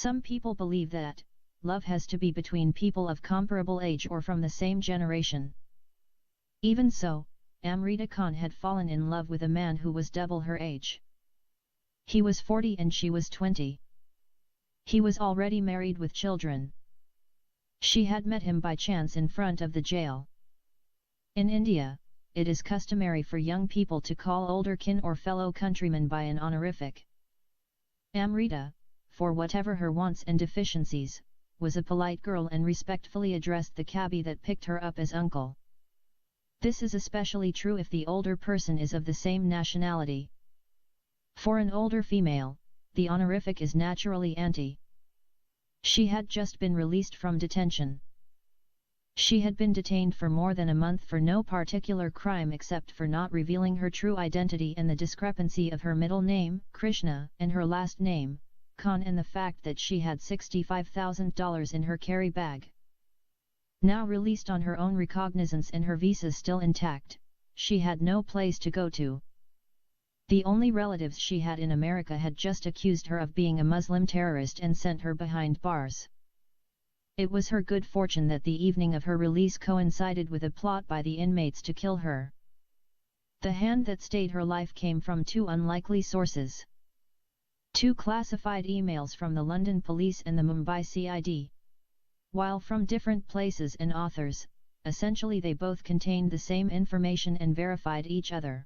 Some people believe that love has to be between people of comparable age or from the same generation. Even so, Amrita Khan had fallen in love with a man who was double her age. He was 40 and she was 20. He was already married with children. She had met him by chance in front of the jail. In India, it is customary for young people to call older kin or fellow countrymen by an honorific. Amrita, for whatever her wants and deficiencies, was a polite girl and respectfully addressed the cabbie that picked her up as uncle. This is especially true if the older person is of the same nationality. For an older female, the honorific is naturally auntie. She had just been released from detention. She had been detained for more than a month for no particular crime except for not revealing her true identity and the discrepancy of her middle name, Krishna, and her last name, Khan, and the fact that she had $65,000 in her carry bag. Now released on her own recognizance and her visa still intact, she had no place to go to. The only relatives she had in America had just accused her of being a Muslim terrorist and sent her behind bars. It was her good fortune that the evening of her release coincided with a plot by the inmates to kill her. The hand that stayed her life came from two unlikely sources. Two classified emails from the London police and the Mumbai CID. While from different places and authors, essentially they both contained the same information and verified each other.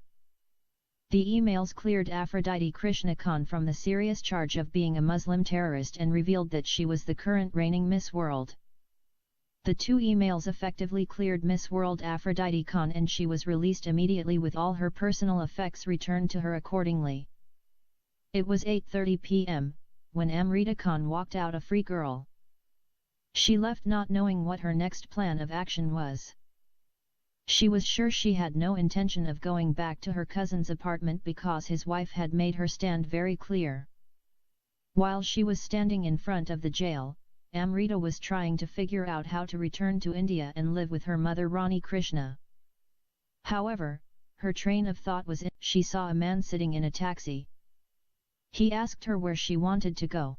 The emails cleared Aphrodite Krishna Khan from the serious charge of being a Muslim terrorist and revealed that she was the current reigning Miss World. The two emails effectively cleared Miss World Aphrodite Khan and she was released immediately with all her personal effects returned to her accordingly. It was 8:30 p.m. when Amrita Khan walked out a free girl. She left not knowing what her next plan of action was. She was sure she had no intention of going back to her cousin's apartment because his wife had made her stand very clear. While she was standing in front of the jail, Amrita was trying to figure out how to return to India and live with her mother Rani Krishna. However, her train of thought was she saw a man sitting in a taxi. He asked her where she wanted to go.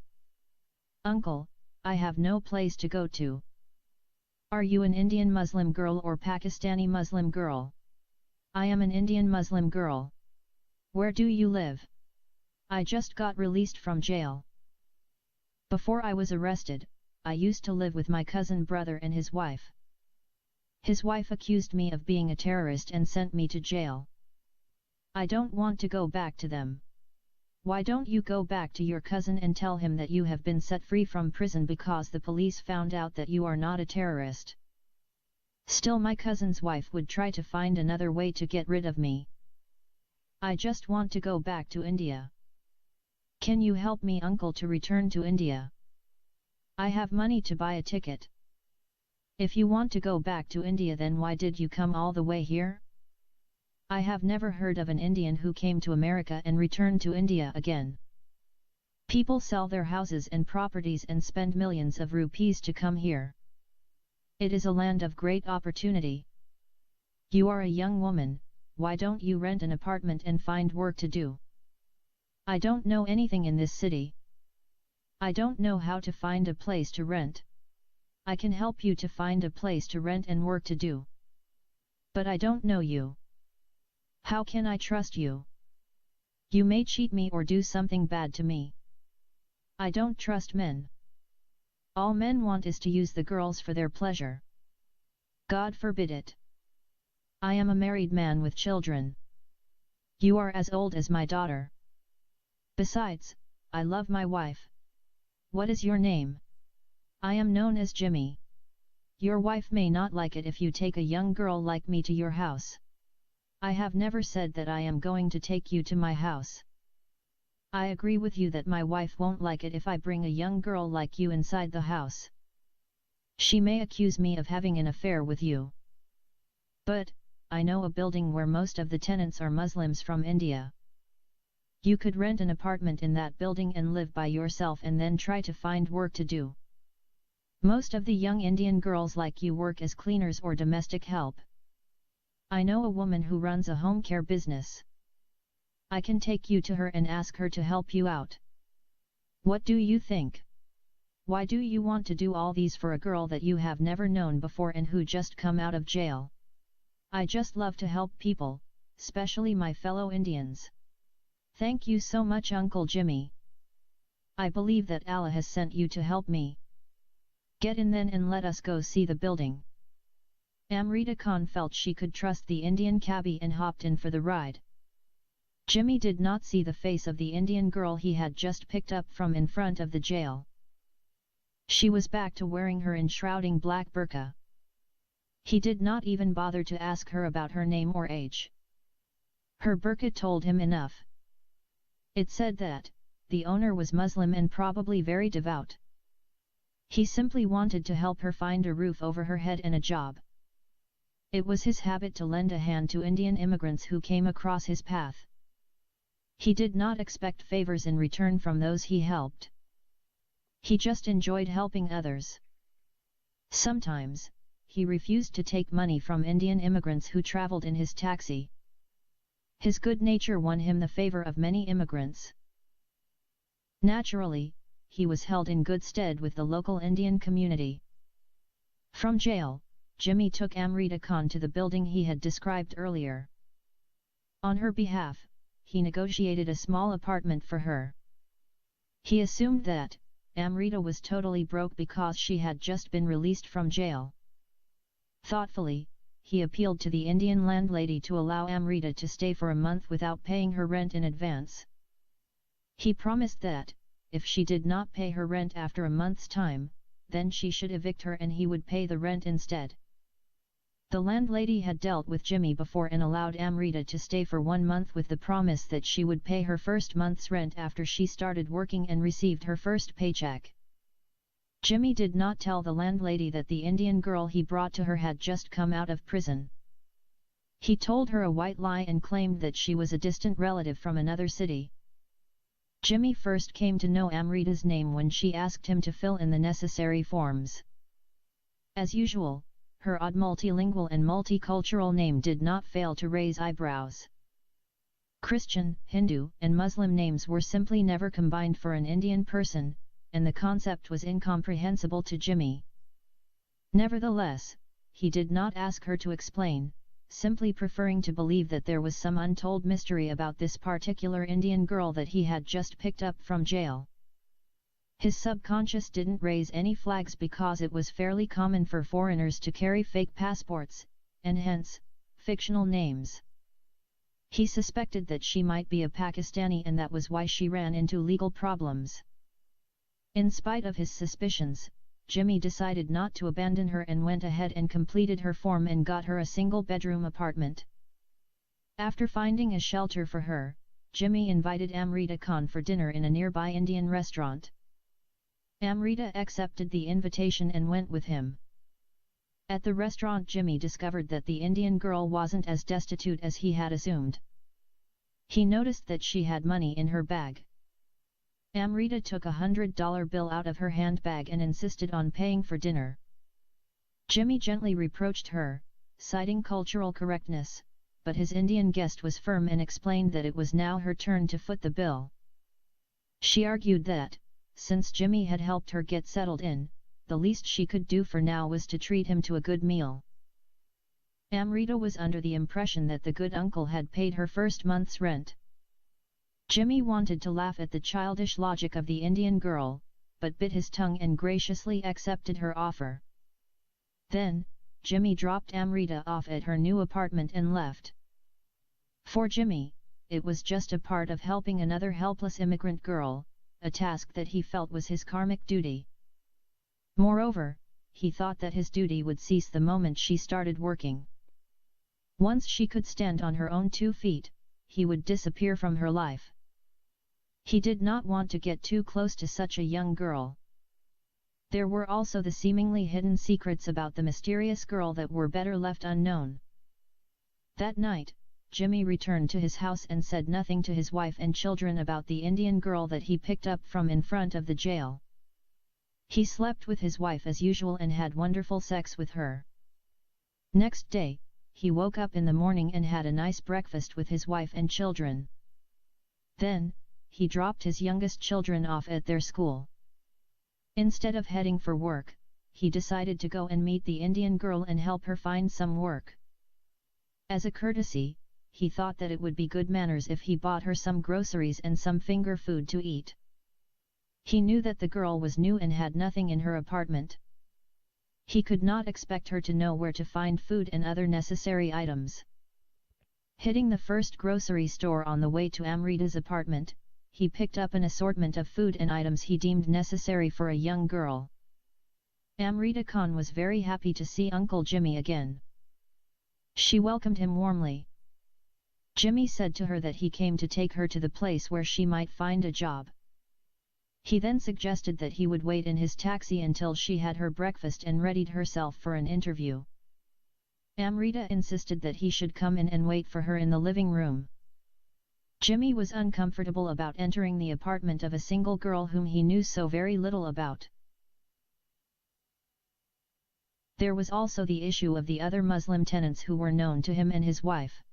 "Uncle, I have no place to go to." "Are you an Indian Muslim girl or Pakistani Muslim girl?" "I am an Indian Muslim girl." "Where do you live?" "I just got released from jail. Before I was arrested, I used to live with my cousin brother and his wife. His wife accused me of being a terrorist and sent me to jail. I don't want to go back to them." "Why don't you go back to your cousin and tell him that you have been set free from prison because the police found out that you are not a terrorist?" Still my cousin's wife would try to find another way to get rid of me. "I just want to go back to India. Can you help me, uncle, to return to India? I have money to buy a ticket." "If you want to go back to India, then why did you come all the way here?" "I have never heard of an Indian who came to America and returned to India again. People sell their houses and properties and spend millions of rupees to come here. It is a land of great opportunity. You are a young woman, why don't you rent an apartment and find work to do?" "I don't know anything in this city. I don't know how to find a place to rent. I can help you to find a place to rent and work to do. But I don't know you. How can I trust you? You may cheat me or do something bad to me. I don't trust men. All men want is to use the girls for their pleasure. God forbid it. I am a married man with children. You are as old as my daughter. Besides, I love my wife. What is your name?" "I am known as Jimmy. Your wife may not like it if you take a young girl like me to your house." "I have never said that I am going to take you to my house. I agree with you that my wife won't like it if I bring a young girl like you inside the house. She may accuse me of having an affair with you. But, I know a building where most of the tenants are Muslims from India. You could rent an apartment in that building and live by yourself and then try to find work to do. Most of the young Indian girls like you work as cleaners or domestic help. I know a woman who runs a home care business. I can take you to her and ask her to help you out. What do you think?" Why do you want to do all these for a girl that you have never known before and who just come out of jail? I just love to help people, especially my fellow Indians. Thank you so much, Uncle Jimmy. I believe that Allah has sent you to help me. Get in then and let us go see the building. Amrita Khan felt she could trust the Indian cabbie and hopped in for the ride. Jimmy did not see the face of the Indian girl he had just picked up from in front of the jail. She was back to wearing her enshrouding black burqa. He did not even bother to ask her about her name or age. Her burqa told him enough. It said that the owner was Muslim and probably very devout. He simply wanted to help her find a roof over her head and a job. It was his habit to lend a hand to Indian immigrants who came across his path. He did not expect favors in return from those he helped. He just enjoyed helping others. Sometimes, he refused to take money from Indian immigrants who traveled in his taxi. His good nature won him the favor of many immigrants. Naturally, he was held in good stead with the local Indian community. From jail, Jimmy took Amrita Khan to the building he had described earlier. On her behalf, he negotiated a small apartment for her. He assumed that Amrita was totally broke because she had just been released from jail. Thoughtfully, he appealed to the Indian landlady to allow Amrita to stay for a month without paying her rent in advance. He promised that, if she did not pay her rent after a month's time, then she should evict her and he would pay the rent instead. The landlady had dealt with Jimmy before and allowed Amrita to stay for 1 month with the promise that she would pay her first month's rent after she started working and received her first paycheck. Jimmy did not tell the landlady that the Indian girl he brought to her had just come out of prison. He told her a white lie and claimed that she was a distant relative from another city. Jimmy first came to know Amrita's name when she asked him to fill in the necessary forms. As usual, her odd multilingual and multicultural name did not fail to raise eyebrows. Christian, Hindu, and Muslim names were simply never combined for an Indian person, and the concept was incomprehensible to Jimmy. Nevertheless, he did not ask her to explain, simply preferring to believe that there was some untold mystery about this particular Indian girl that he had just picked up from jail. His subconscious didn't raise any flags because it was fairly common for foreigners to carry fake passports, and hence, fictional names. He suspected that she might be a Pakistani and that was why she ran into legal problems. In spite of his suspicions, Jimmy decided not to abandon her and went ahead and completed her form and got her a single-bedroom apartment. After finding a shelter for her, Jimmy invited Amrita Khan for dinner in a nearby Indian restaurant. Amrita accepted the invitation and went with him. At the restaurant, Jimmy discovered that the Indian girl wasn't as destitute as he had assumed. He noticed that she had money in her bag. Amrita took $100 bill out of her handbag and insisted on paying for dinner. Jimmy gently reproached her, citing cultural correctness, but his Indian guest was firm and explained that it was now her turn to foot the bill. She argued that, since Jimmy had helped her get settled in, the least she could do for now was to treat him to a good meal. Amrita was under the impression that the good uncle had paid her first month's rent. Jimmy wanted to laugh at the childish logic of the Indian girl, but bit his tongue and graciously accepted her offer. Then, Jimmy dropped Amrita off at her new apartment and left. For Jimmy, it was just a part of helping another helpless immigrant girl, a task that he felt was his karmic duty. Moreover, he thought that his duty would cease the moment she started working. Once she could stand on her own 2 feet, he would disappear from her life. He did not want to get too close to such a young girl. There were also the seemingly hidden secrets about the mysterious girl that were better left unknown. That night, Jimmy returned to his house and said nothing to his wife and children about the Indian girl that he picked up from in front of the jail. He slept with his wife as usual and had wonderful sex with her. Next day, he woke up in the morning and had a nice breakfast with his wife and children. Then, he dropped his youngest children off at their school. Instead of heading for work, he decided to go and meet the Indian girl and help her find some work. As a courtesy, he thought that it would be good manners if he bought her some groceries and some finger food to eat. He knew that the girl was new and had nothing in her apartment. He could not expect her to know where to find food and other necessary items. Hitting the first grocery store on the way to Amrita's apartment, he picked up an assortment of food and items he deemed necessary for a young girl. Amrita Khan was very happy to see Uncle Jimmy again. She welcomed him warmly. Jimmy said to her that he came to take her to the place where she might find a job. He then suggested that he would wait in his taxi until she had her breakfast and readied herself for an interview. Amrita insisted that he should come in and wait for her in the living room. Jimmy was uncomfortable about entering the apartment of a single girl whom he knew so very little about. There was also the issue of the other Muslim tenants who were known to him and his wife.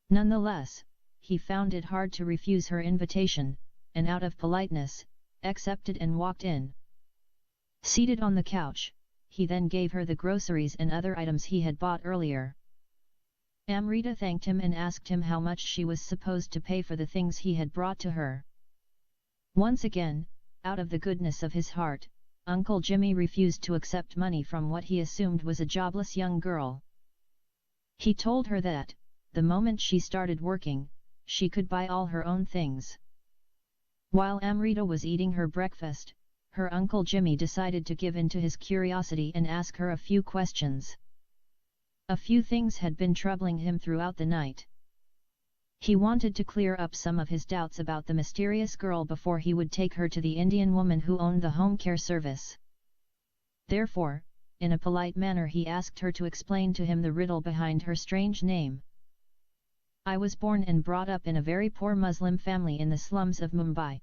Nonetheless, he found it hard to refuse her invitation, and out of politeness, accepted and walked in. Seated on the couch, he then gave her the groceries and other items he had bought earlier. Amrita thanked him and asked him how much she was supposed to pay for the things he had brought to her. Once again, out of the goodness of his heart, Uncle Jimmy refused to accept money from what he assumed was a jobless young girl. He told her that, the moment she started working, she could buy all her own things. While Amrita was eating her breakfast, her Uncle Jimmy decided to give in to his curiosity and ask her a few questions. A few things had been troubling him throughout the night. He wanted to clear up some of his doubts about the mysterious girl before he would take her to the Indian woman who owned the home care service. Therefore, in a polite manner he asked her to explain to him the riddle behind her strange name. "I was born and brought up in a very poor Muslim family in the slums of Mumbai.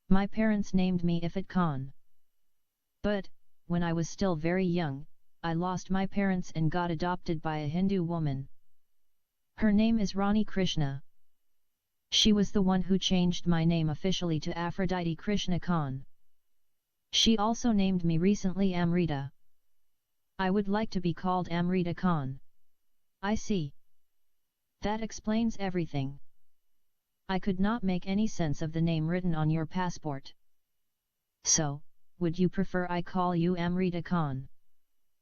My parents named me Ifat Khan. But, when I was still very young, I lost my parents and got adopted by a Hindu woman. Her name is Rani Krishna. She was the one who changed my name officially to Aphrodite Krishna Khan. She also named me recently Amrita. I would like to be called Amrita Khan." "I see. That explains everything. I could not make any sense of the name written on your passport. So, would you prefer I call you Amrita Khan?"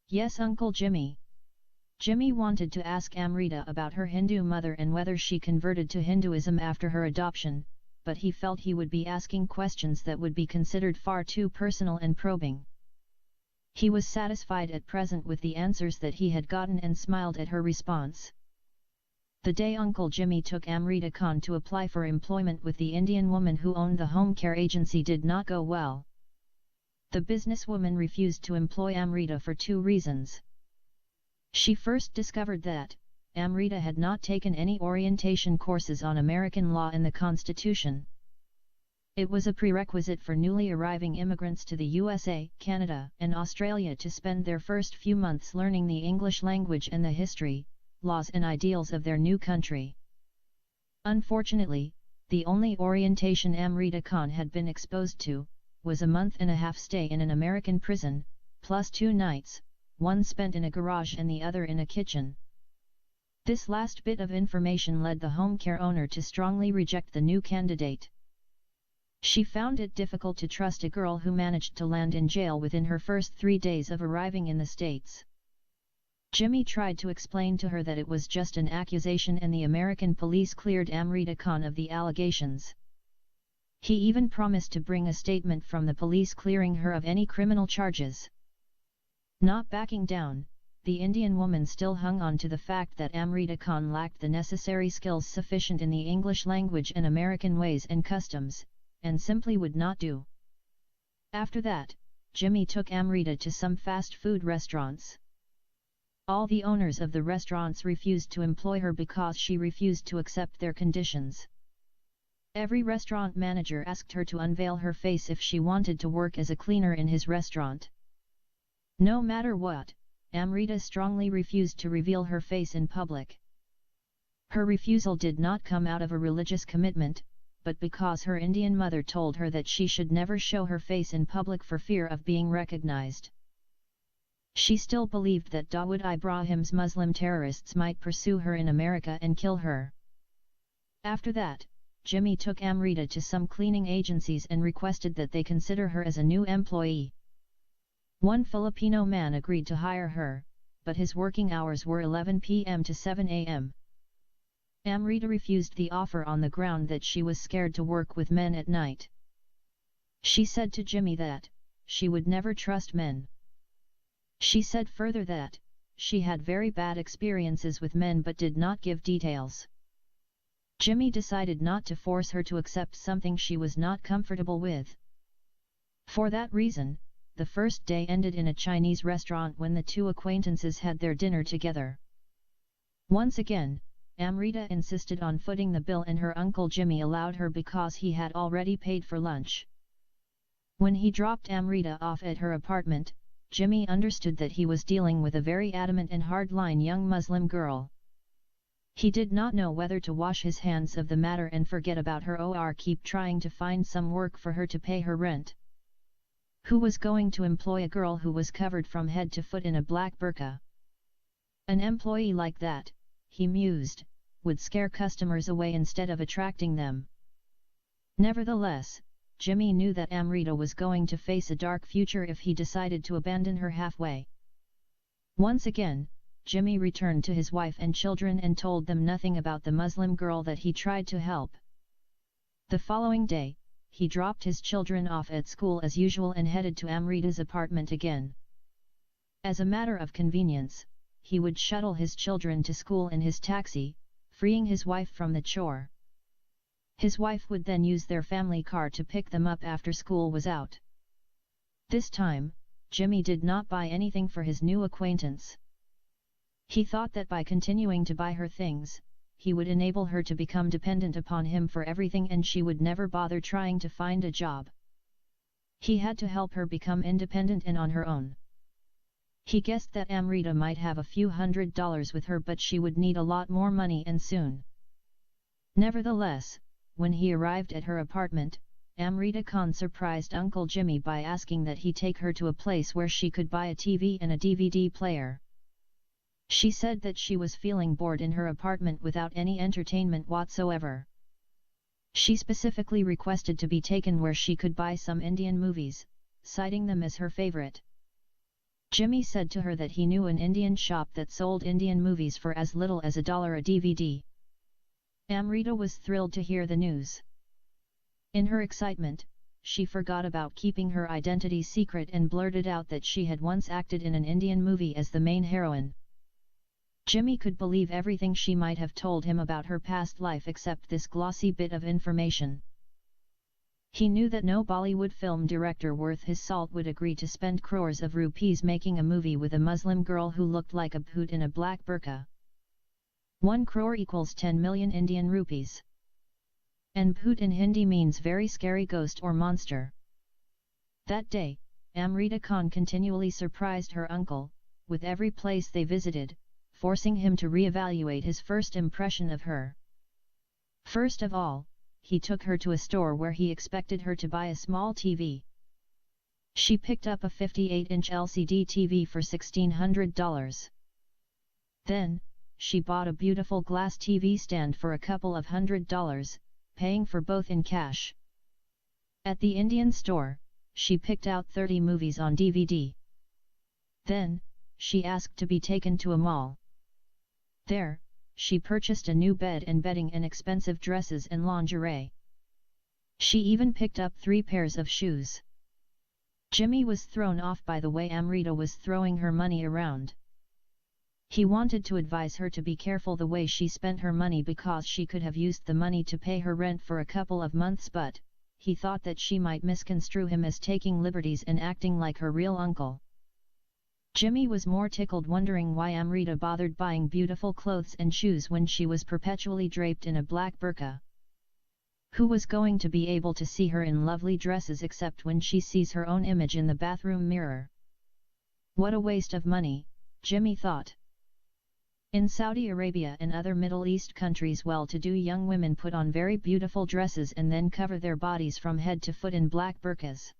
"Yes, Uncle Jimmy." Jimmy wanted to ask Amrita about her Hindu mother and whether she converted to Hinduism after her adoption, but he felt he would be asking questions that would be considered far too personal and probing. He was satisfied at present with the answers that he had gotten and smiled at her response. The day Uncle Jimmy took Amrita Khan to apply for employment with the Indian woman who owned the home care agency did not go well. The businesswoman refused to employ Amrita for two reasons. She first discovered that Amrita had not taken any orientation courses on American law and the Constitution. It was a prerequisite for newly arriving immigrants to the USA, Canada, and Australia to spend their first few months learning the English language and the history, laws and ideals of their new country. Unfortunately, the only orientation Amrita Khan had been exposed to was a month-and-a-half stay in an American prison, plus 2 nights, one spent in a garage and the other in a kitchen. This last bit of information led the home care owner to strongly reject the new candidate. She found it difficult to trust a girl who managed to land in jail within her first 3 days of arriving in the States. Jimmy tried to explain to her that it was just an accusation and the American police cleared Amrita Khan of the allegations. He even promised to bring a statement from the police clearing her of any criminal charges. Not backing down, the Indian woman still hung on to the fact that Amrita Khan lacked the necessary skills sufficient in the English language and American ways and customs, and simply would not do. After that, Jimmy took Amrita to some fast food restaurants. All the owners of the restaurants refused to employ her because she refused to accept their conditions. Every restaurant manager asked her to unveil her face if she wanted to work as a cleaner in his restaurant. No matter what, Amrita strongly refused to reveal her face in public. Her refusal did not come out of a religious commitment, but because her Indian mother told her that she should never show her face in public for fear of being recognized. She still believed that Dawood Ibrahim's Muslim terrorists might pursue her in America and kill her. After that, Jimmy took Amrita to some cleaning agencies and requested that they consider her as a new employee. One Filipino man agreed to hire her, but his working hours were 11 p.m. to 7 a.m. Amrita refused the offer on the ground that she was scared to work with men at night. She said to Jimmy that she would never trust men. She said further that she had very bad experiences with men but did not give details. Jimmy decided not to force her to accept something she was not comfortable with. For that reason, the first day ended in a Chinese restaurant when the two acquaintances had their dinner together. Once again, Amrita insisted on footing the bill and her uncle Jimmy allowed her because he had already paid for lunch. When he dropped Amrita off at her apartment, Jimmy understood that he was dealing with a very adamant and hardline young Muslim girl. He did not know whether to wash his hands of the matter and forget about her or keep trying to find some work for her to pay her rent. Who was going to employ a girl who was covered from head to foot in a black burqa? An employee like that, he mused, would scare customers away instead of attracting them. Nevertheless, Jimmy knew that Amrita was going to face a dark future if he decided to abandon her halfway. Once again, Jimmy returned to his wife and children and told them nothing about the Muslim girl that he tried to help. The following day, he dropped his children off at school as usual and headed to Amrita's apartment again. As a matter of convenience, he would shuttle his children to school in his taxi, freeing his wife from the chore. His wife would then use their family car to pick them up after school was out. This time, Jimmy did not buy anything for his new acquaintance. He thought that by continuing to buy her things, he would enable her to become dependent upon him for everything and she would never bother trying to find a job. He had to help her become independent and on her own. He guessed that Amrita might have a few $100s with her but she would need a lot more money and soon. Nevertheless, when he arrived at her apartment, Amrita Khan surprised Uncle Jimmy by asking that he take her to a place where she could buy a TV and a DVD player. She said that she was feeling bored in her apartment without any entertainment whatsoever. She specifically requested to be taken where she could buy some Indian movies, citing them as her favorite. Jimmy said to her that he knew an Indian shop that sold Indian movies for as little as $1 a DVD. Amrita was thrilled to hear the news. In her excitement, she forgot about keeping her identity secret and blurted out that she had once acted in an Indian movie as the main heroine. Jimmy could believe everything she might have told him about her past life except this glossy bit of information. He knew that no Bollywood film director worth his salt would agree to spend crores of rupees making a movie with a Muslim girl who looked like a bhoot in a black burqa. 1 crore equals 10 million Indian rupees. And bhoot in Hindi means very scary ghost or monster. That day, Amrita Khan continually surprised her uncle, with every place they visited, forcing him to re-evaluate his first impression of her. First of all, he took her to a store where he expected her to buy a small TV. She picked up a 58-inch LCD TV for $1,600. Then, she bought a beautiful glass TV stand for a couple of $100, paying for both in cash. At the Indian store, she picked out 30 movies on DVD. Then, she asked to be taken to a mall. There, she purchased a new bed and bedding and expensive dresses and lingerie. She even picked up 3 pairs of shoes. Jimmy was thrown off by the way Amrita was throwing her money around. He wanted to advise her to be careful the way she spent her money because she could have used the money to pay her rent for a couple of months, but he thought that she might misconstrue him as taking liberties and acting like her real uncle. Jimmy was more tickled wondering why Amrita bothered buying beautiful clothes and shoes when she was perpetually draped in a black burqa. Who was going to be able to see her in lovely dresses except when she sees her own image in the bathroom mirror? What a waste of money, Jimmy thought. In Saudi Arabia and other Middle East countries, well-to-do young women put on very beautiful dresses and then cover their bodies from head to foot in black burqas.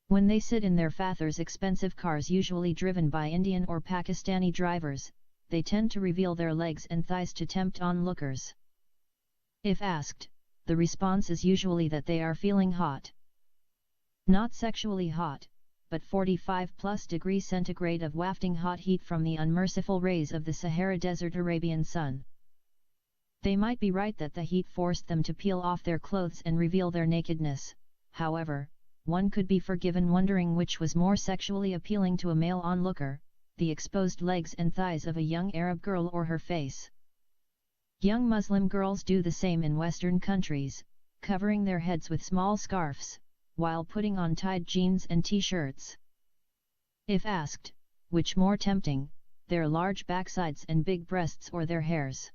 When they sit in their fathers' expensive cars, usually driven by Indian or Pakistani drivers, they tend to reveal their legs and thighs to tempt onlookers. If asked, the response is usually that they are feeling hot. Not sexually hot, but 45+ degrees centigrade of wafting hot heat from the unmerciful rays of the Sahara Desert Arabian sun. They might be right that the heat forced them to peel off their clothes and reveal their nakedness. However, one could be forgiven wondering which was more sexually appealing to a male onlooker, the exposed legs and thighs of a young Arab girl or her face. Young Muslim girls do the same in Western countries, covering their heads with small scarves, while putting on tied jeans and t-shirts. If asked, which more tempting, their large backsides and big breasts or their hairs,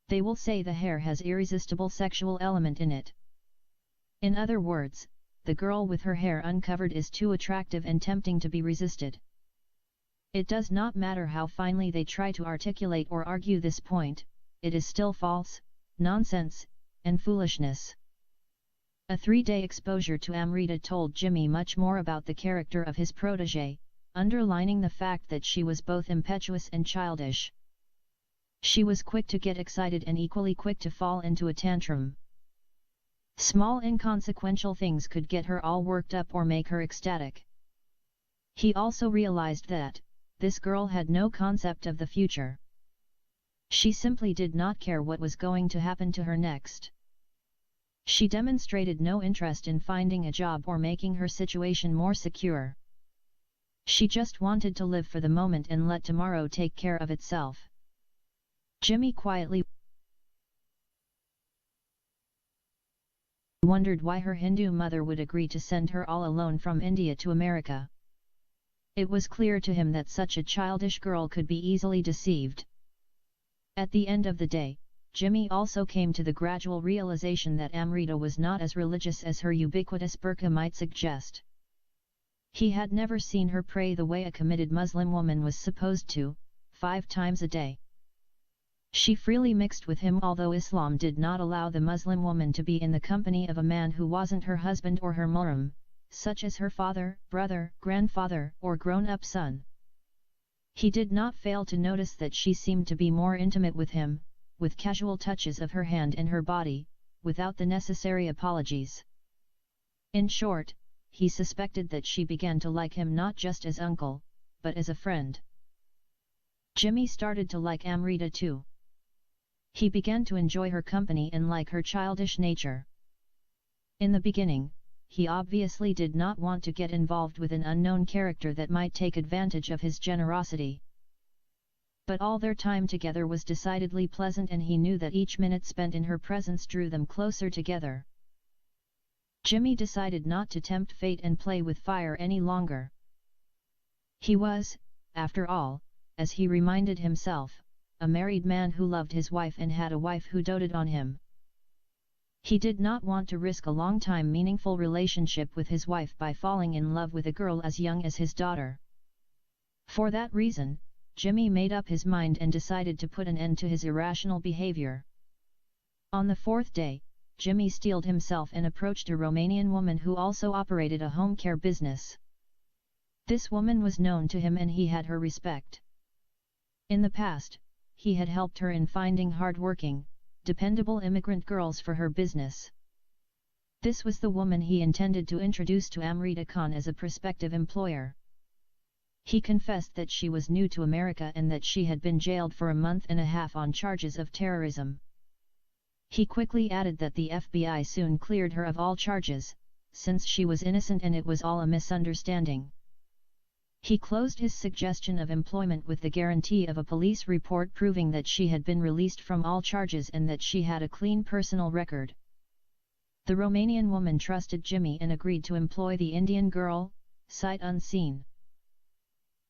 they will say the hair has irresistible sexual element in it. In other words, the girl with her hair uncovered is too attractive and tempting to be resisted. It does not matter how finely they try to articulate or argue this point, it is still false, nonsense, and foolishness. A 3-day exposure to Amrita told Jimmy much more about the character of his protégée, underlining the fact that she was both impetuous and childish. She was quick to get excited and equally quick to fall into a tantrum. Small inconsequential things could get her all worked up or make her ecstatic. He also realized that this girl had no concept of the future. She simply did not care what was going to happen to her next. She demonstrated no interest in finding a job or making her situation more secure. She just wanted to live for the moment and let tomorrow take care of itself. Jimmy quietly wondered why her Hindu mother would agree to send her all alone from India to America. It was clear to him that such a childish girl could be easily deceived. At the end of the day, Jimmy also came to the gradual realization that Amrita was not as religious as her ubiquitous burqa might suggest. He had never seen her pray the way a committed Muslim woman was supposed to, 5 times a day. She freely mixed with him, although Islam did not allow the Muslim woman to be in the company of a man who wasn't her husband or her muhrim, such as her father, brother, grandfather, or grown-up son. He did not fail to notice that she seemed to be more intimate with him, with casual touches of her hand and her body, without the necessary apologies. In short, he suspected that she began to like him not just as uncle, but as a friend. Jimmy started to like Amrita too. He began to enjoy her company and like her childish nature. In the beginning, he obviously did not want to get involved with an unknown character that might take advantage of his generosity. But all their time together was decidedly pleasant, and he knew that each minute spent in her presence drew them closer together. Jimmy decided not to tempt fate and play with fire any longer. He was, after all, as he reminded himself, a married man who loved his wife and had a wife who doted on him. He did not want to risk a long-time meaningful relationship with his wife by falling in love with a girl as young as his daughter. For that reason, Jimmy made up his mind and decided to put an end to his irrational behavior. On the 4th day, Jimmy steeled himself and approached a Romanian woman who also operated a home care business. This woman was known to him and he had her respect. In the past, he had helped her in finding hard-working, dependable immigrant girls for her business. This was the woman he intended to introduce to Amrita Khan as a prospective employer. He confessed that she was new to America and that she had been jailed for a month and a half on charges of terrorism. He quickly added that the FBI soon cleared her of all charges, since she was innocent and it was all a misunderstanding. He closed his suggestion of employment with the guarantee of a police report proving that she had been released from all charges and that she had a clean personal record. The Romanian woman trusted Jimmy and agreed to employ the Indian girl, sight unseen.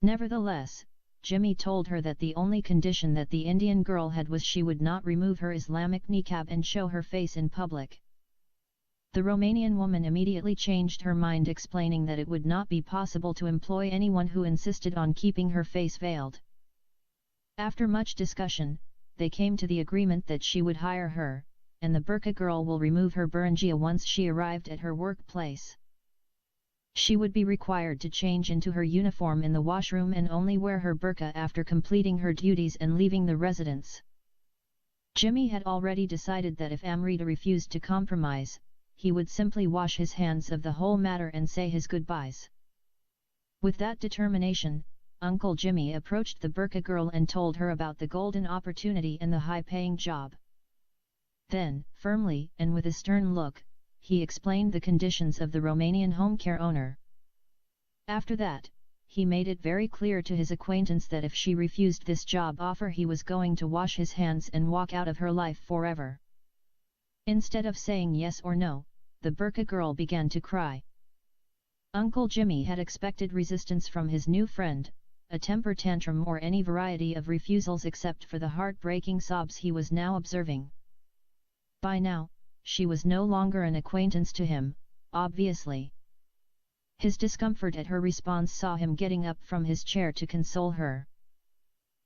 Nevertheless, Jimmy told her that the only condition that the Indian girl had was she would not remove her Islamic niqab and show her face in public. The Romanian woman immediately changed her mind, explaining that it would not be possible to employ anyone who insisted on keeping her face veiled. After much discussion, they came to the agreement that she would hire her, and the burqa girl will remove her burunjia once she arrived at her workplace. She would be required to change into her uniform in the washroom and only wear her burqa after completing her duties and leaving the residence. Jimmy had already decided that if Amrita refused to compromise, he would simply wash his hands of the whole matter and say his goodbyes. With that determination, Uncle Jimmy approached the burqa girl and told her about the golden opportunity and the high-paying job. Then, firmly and with a stern look, he explained the conditions of the Romanian home care owner. After that, he made it very clear to his acquaintance that if she refused this job offer he was going to wash his hands and walk out of her life forever. Instead of saying yes or no, the burqa girl began to cry. Uncle Jimmy had expected resistance from his new friend, a temper tantrum or any variety of refusals except for the heartbreaking sobs he was now observing. By now, she was no longer an acquaintance to him, obviously. His discomfort at her response saw him getting up from his chair to console her.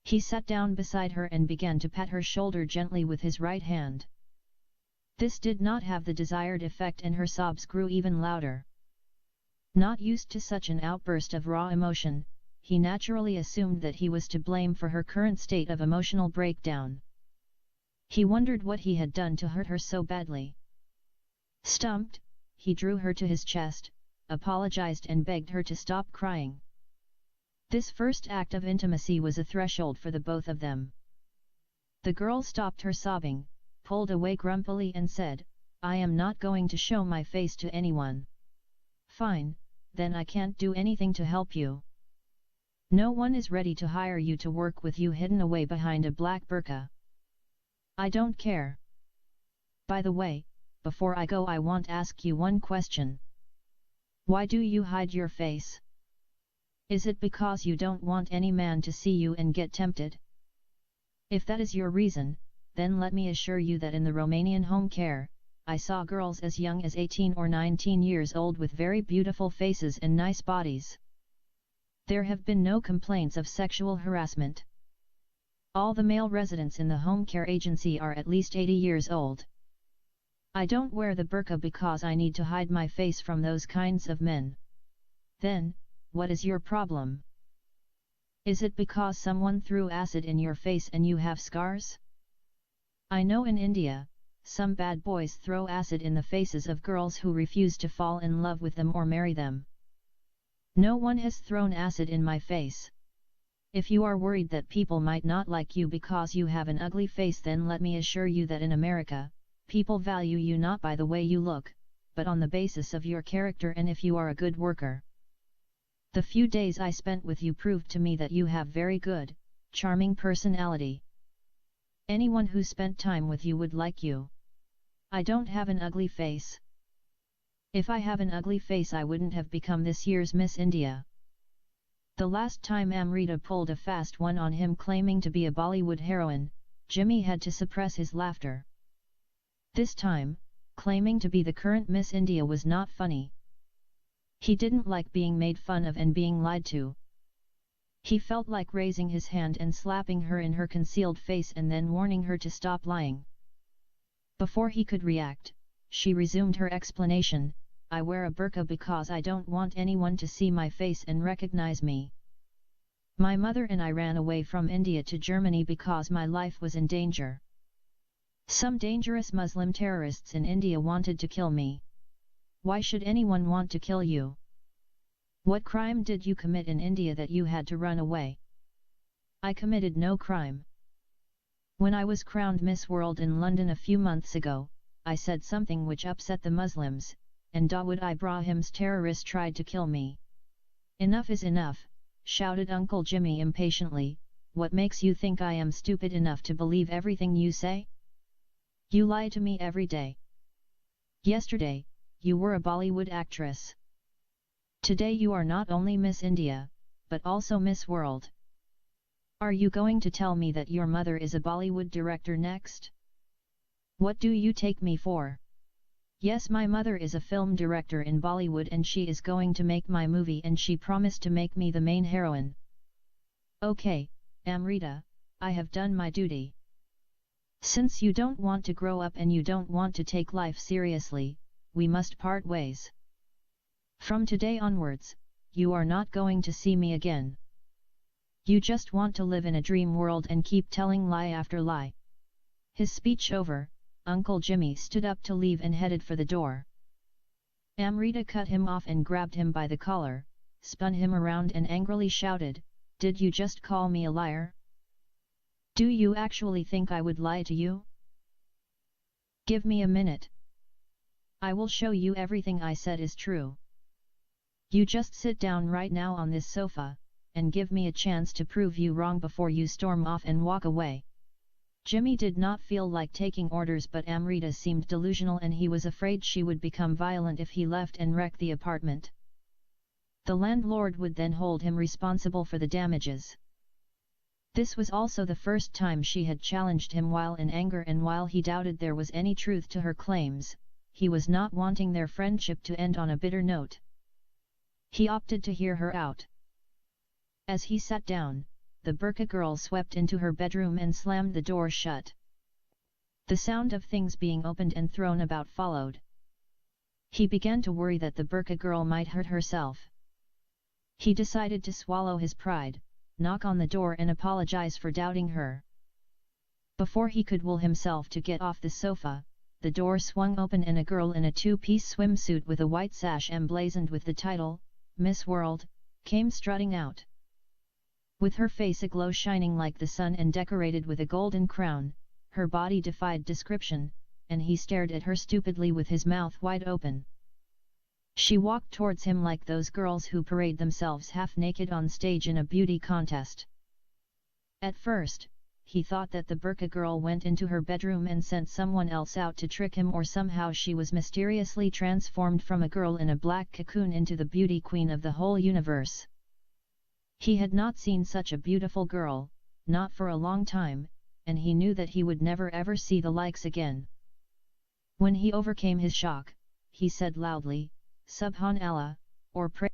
He sat down beside her and began to pat her shoulder gently with his right hand. This did not have the desired effect and her sobs grew even louder. Not used to such an outburst of raw emotion, he naturally assumed that he was to blame for her current state of emotional breakdown. He wondered what he had done to hurt her so badly. Stumped, he drew her to his chest, apologized and begged her to stop crying. This first act of intimacy was a threshold for the both of them. The girl stopped her sobbing, pulled away grumpily and said, "I am not going to show my face to anyone." "Fine, then I can't do anything to help you. No one is ready to hire you to work with you hidden away behind a black burqa. I don't care. By the way, before I go I want to ask you one question. Why do you hide your face? Is it because you don't want any man to see you and get tempted? If that is your reason, then let me assure you that in the Romanian home care, I saw girls as young as 18 or 19 years old with very beautiful faces and nice bodies. There have been no complaints of sexual harassment. All the male residents in the home care agency are at least 80 years old. I don't wear the burqa because I need to hide my face from those kinds of men. Then, what is your problem? Is it because someone threw acid in your face and you have scars? I know in India, some bad boys throw acid in the faces of girls who refuse to fall in love with them or marry them. No one has thrown acid in my face. If you are worried that people might not like you because you have an ugly face, then let me assure you that in America, people value you not by the way you look, but on the basis of your character and if you are a good worker. The few days I spent with you proved to me that you have very good, charming personality. Anyone who spent time with you would like you. I don't have an ugly face. If I have an ugly face I wouldn't have become this year's Miss India." The last time Amrita pulled a fast one on him claiming to be a Bollywood heroine, Jimmy had to suppress his laughter. This time, claiming to be the current Miss India was not funny. He didn't like being made fun of and being lied to. He felt like raising his hand and slapping her in her concealed face and then warning her to stop lying. Before he could react, she resumed her explanation, "I wear a burqa because I don't want anyone to see my face and recognize me. My mother and I ran away from India to Germany because my life was in danger. Some dangerous Muslim terrorists in India wanted to kill me. Why should anyone want to kill you? What crime did you commit in India that you had to run away?" "I committed no crime. When I was crowned Miss World in London a few months ago, I said something which upset the Muslims, and Dawood Ibrahim's terrorist tried to kill me." "Enough is enough," shouted Uncle Jimmy impatiently, "what makes you think I am stupid enough to believe everything you say? You lie to me every day. Yesterday, you were a Bollywood actress. Today you are not only Miss India, but also Miss World. Are you going to tell me that your mother is a Bollywood director next? What do you take me for?" "Yes, my mother is a film director in Bollywood and she is going to make my movie and she promised to make me the main heroine." "Okay, Amrita, I have done my duty. Since you don't want to grow up and you don't want to take life seriously, we must part ways. From today onwards, you are not going to see me again. You just want to live in a dream world and keep telling lie after lie." His speech over, Uncle Jimmy stood up to leave and headed for the door. Amrita cut him off and grabbed him by the collar, spun him around and angrily shouted, "Did you just call me a liar? Do you actually think I would lie to you? Give me a minute. I will show you everything I said is true. You just sit down right now on this sofa, and give me a chance to prove you wrong before you storm off and walk away." Jimmy did not feel like taking orders, but Amrita seemed delusional and he was afraid she would become violent if he left and wrecked the apartment. The landlord would then hold him responsible for the damages. This was also the first time she had challenged him while in anger, and while he doubted there was any truth to her claims, he was not wanting their friendship to end on a bitter note. He opted to hear her out. As he sat down, the burqa girl swept into her bedroom and slammed the door shut. The sound of things being opened and thrown about followed. He began to worry that the burqa girl might hurt herself. He decided to swallow his pride, knock on the door and apologize for doubting her. Before he could will himself to get off the sofa, the door swung open and a girl in a two-piece swimsuit with a white sash emblazoned with the title, Miss World, came strutting out. With her face aglow shining like the sun and decorated with a golden crown, her body defied description, and he stared at her stupidly with his mouth wide open. She walked towards him like those girls who parade themselves half-naked on stage in a beauty contest. At first, he thought that the burqa girl went into her bedroom and sent someone else out to trick him, or somehow she was mysteriously transformed from a girl in a black cocoon into the beauty queen of the whole universe. He had not seen such a beautiful girl, not for a long time, and he knew that he would never ever see the likes again. When he overcame his shock, he said loudly, "Subhanallah," or "Praise